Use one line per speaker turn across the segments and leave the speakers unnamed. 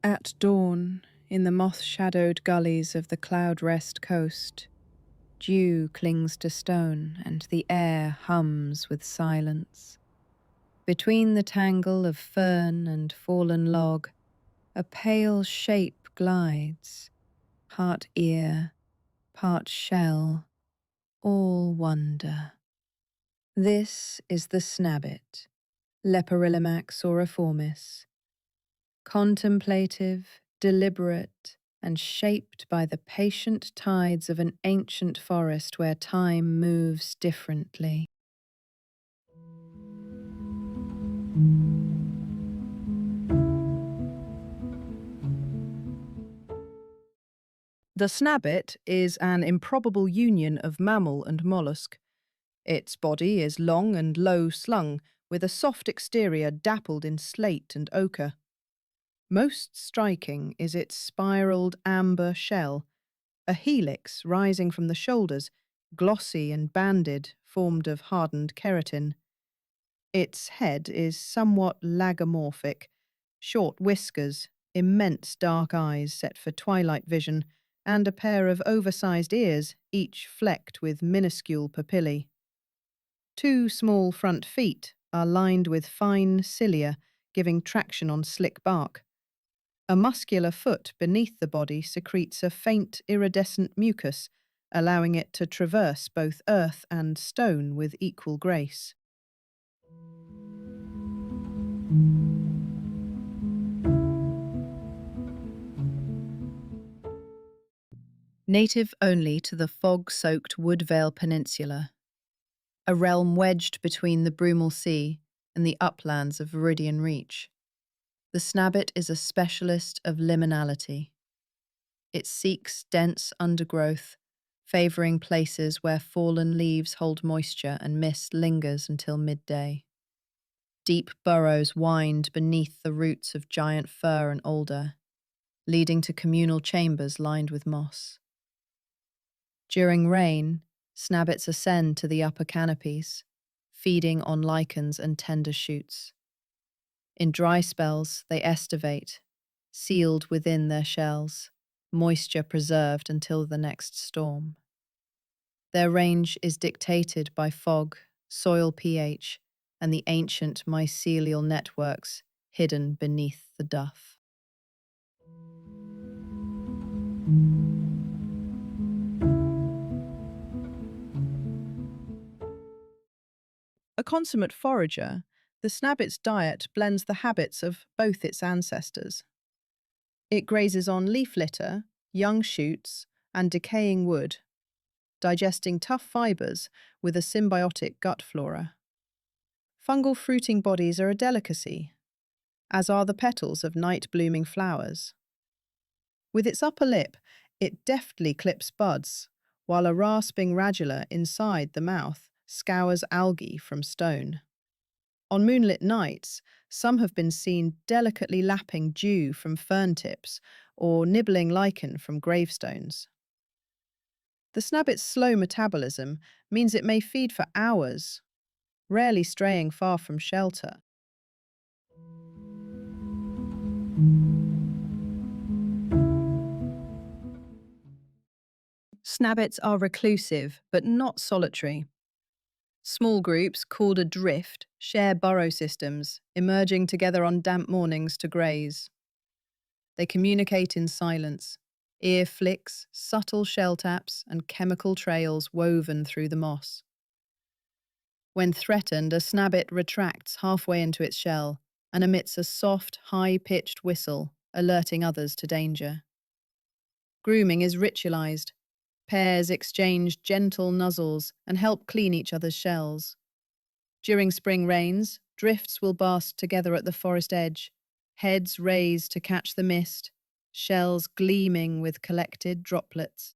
At dawn, in the moth-shadowed gullies of the cloud-rest coast, dew clings to stone and the air hums with silence. Between the tangle of fern and fallen log, a pale shape glides, part ear, part shell, all wonder. This is the snabbit, Leporellimax auriformis, contemplative, deliberate, and shaped by the patient tides of an ancient forest where time moves differently.
The snabbit is an improbable union of mammal and mollusk. Its body is long and low slung, with a soft exterior dappled in slate and ochre. Most striking is its spiraled amber shell, a helix rising from the shoulders, glossy and banded, formed of hardened keratin. Its head is somewhat lagomorphic, short whiskers, immense dark eyes set for twilight vision, and a pair of oversized ears, each flecked with minuscule papillae. Two small front feet are lined with fine cilia, giving traction on slick bark. A muscular foot beneath the body secretes a faint iridescent mucus, allowing it to traverse both earth and stone with equal grace. Native only to the fog-soaked Woodvale Peninsula, a realm wedged between the Brumal Sea and the uplands of Viridian Reach. The snabbit is a specialist of liminality. It seeks dense undergrowth, favouring places where fallen leaves hold moisture and mist lingers until midday. Deep burrows wind beneath the roots of giant fir and alder, leading to communal chambers lined with moss. During rain, snabbits ascend to the upper canopies, feeding on lichens and tender shoots. In dry spells, they estivate, sealed within their shells, moisture preserved until the next storm. Their range is dictated by fog, soil pH, and the ancient mycelial networks hidden beneath the duff. A consummate forager, the snabbit's diet blends the habits of both its ancestors. It grazes on leaf litter, young shoots, and decaying wood, digesting tough fibres with a symbiotic gut flora. Fungal fruiting bodies are a delicacy, as are the petals of night-blooming flowers. With its upper lip, it deftly clips buds, while a rasping radula inside the mouth scours algae from stone. On moonlit nights, some have been seen delicately lapping dew from fern tips or nibbling lichen from gravestones. The snabbit's slow metabolism means it may feed for hours, rarely straying far from shelter. Snabbits are reclusive, but not solitary. Small groups, called a drift, share burrow systems, emerging together on damp mornings to graze. They communicate in silence, ear flicks, subtle shell taps, and chemical trails woven through the moss. When threatened, a snabbit retracts halfway into its shell and emits a soft, high-pitched whistle, alerting others to danger. Grooming is ritualized. Pairs exchange gentle nuzzles and help clean each other's shells. During spring rains, drifts will bask together at the forest edge, heads raised to catch the mist, shells gleaming with collected droplets.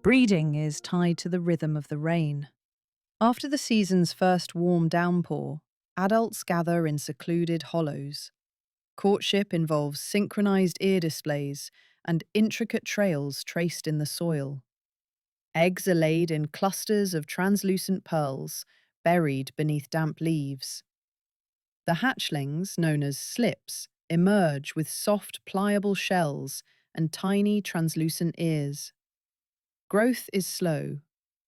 Breeding is tied to the rhythm of the rain. After the season's first warm downpour, adults gather in secluded hollows. Courtship involves synchronized ear displays and intricate trails traced in the soil. Eggs are laid in clusters of translucent pearls, buried beneath damp leaves. The hatchlings, known as slips, emerge with soft, pliable shells and tiny, translucent ears. Growth is slow.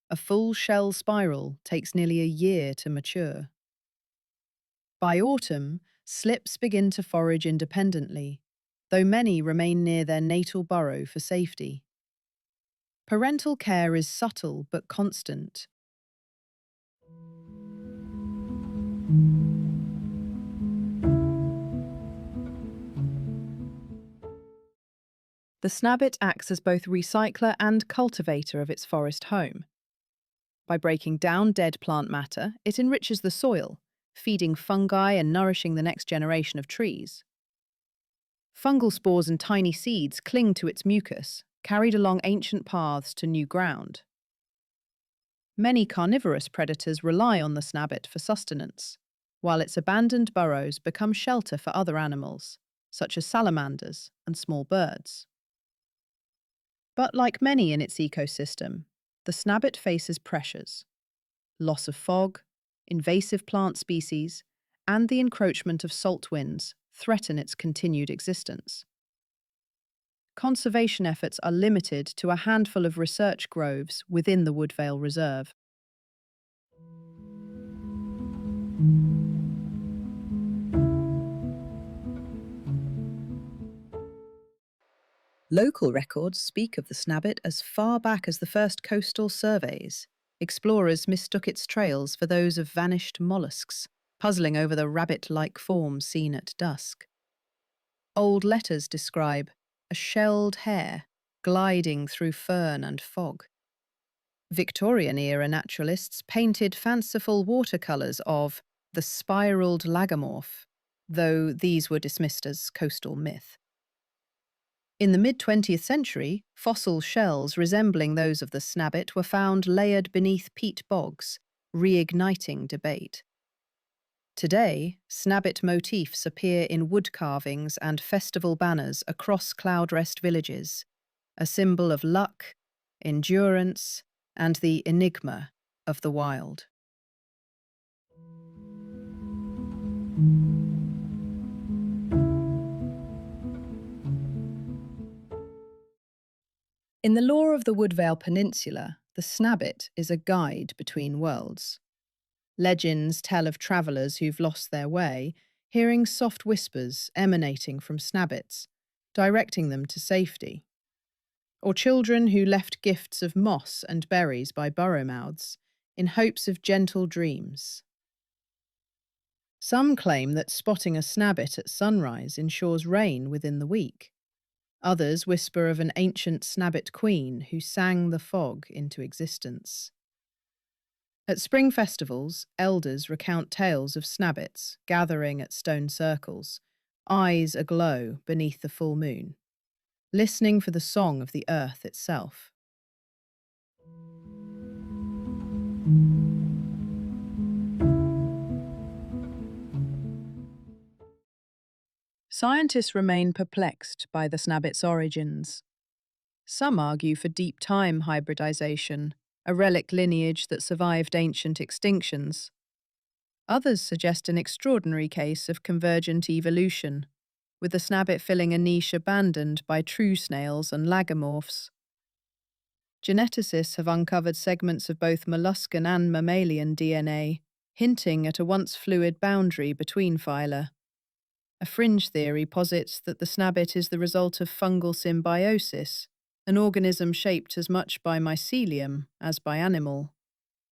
A full shell spiral takes nearly a year to mature. By autumn, slips begin to forage independently, though many remain near their natal burrow for safety. Parental care is subtle but constant. The snabbit acts as both recycler and cultivator of its forest home. By breaking down dead plant matter, it enriches the soil, feeding fungi and nourishing the next generation of trees. Fungal spores and tiny seeds cling to its mucus, carried along ancient paths to new ground. Many carnivorous predators rely on the snabbit for sustenance, while its abandoned burrows become shelter for other animals, such as salamanders and small birds. But like many in its ecosystem, the snabbit faces pressures: loss of fog, invasive plant species, and the encroachment of salt winds threaten its continued existence. Conservation efforts are limited to a handful of research groves within the Woodvale Reserve. Local records speak of the snabbit as far back as the first coastal surveys. Explorers mistook its trails for those of vanished mollusks, puzzling over the rabbit-like form seen at dusk. Old letters describe a shelled hare gliding through fern and fog. Victorian-era naturalists painted fanciful watercolours of the spiraled lagomorph, though these were dismissed as coastal myth. In the mid-20th century, fossil shells resembling those of the snabbit were found layered beneath peat bogs, reigniting debate. Today, snabbit motifs appear in wood carvings and festival banners across Cloudrest villages, a symbol of luck, endurance, and the enigma of the wild. In the lore of the Woodvale Peninsula, the snabbit is a guide between worlds. Legends tell of travellers who've lost their way, hearing soft whispers emanating from snabbits, directing them to safety. Or children who left gifts of moss and berries by burrow mouths in hopes of gentle dreams. Some claim that spotting a snabbit at sunrise ensures rain within the week. Others whisper of an ancient snabbit queen who sang the fog into existence. At spring festivals, elders recount tales of snabbits gathering at stone circles, eyes aglow beneath the full moon, listening for the song of the earth itself. Scientists remain perplexed by the snabbit's origins. Some argue for deep time hybridization, a relic lineage that survived ancient extinctions. Others suggest an extraordinary case of convergent evolution, with the snabbit filling a niche abandoned by true snails and lagomorphs. Geneticists have uncovered segments of both molluscan and mammalian DNA, hinting at a once fluid boundary between phyla. A fringe theory posits that the snabbit is the result of fungal symbiosis, an organism shaped as much by mycelium as by animal.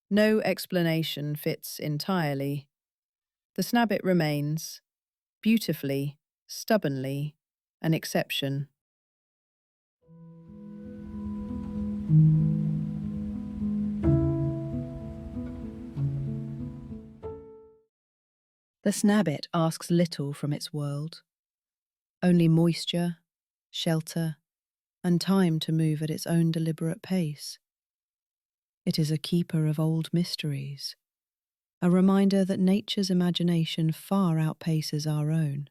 No explanation fits entirely. The snabbit remains, beautifully, stubbornly, an exception. The snabbit asks little from its world. Only moisture, shelter, and time to move at its own deliberate pace. It is a keeper of old mysteries, a reminder that nature's imagination far outpaces our own.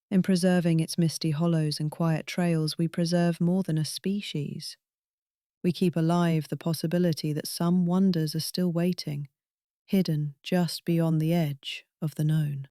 In preserving its misty hollows and quiet trails, we preserve more than a species. We keep alive the possibility that some wonders are still waiting, hidden just beyond the edge of the known.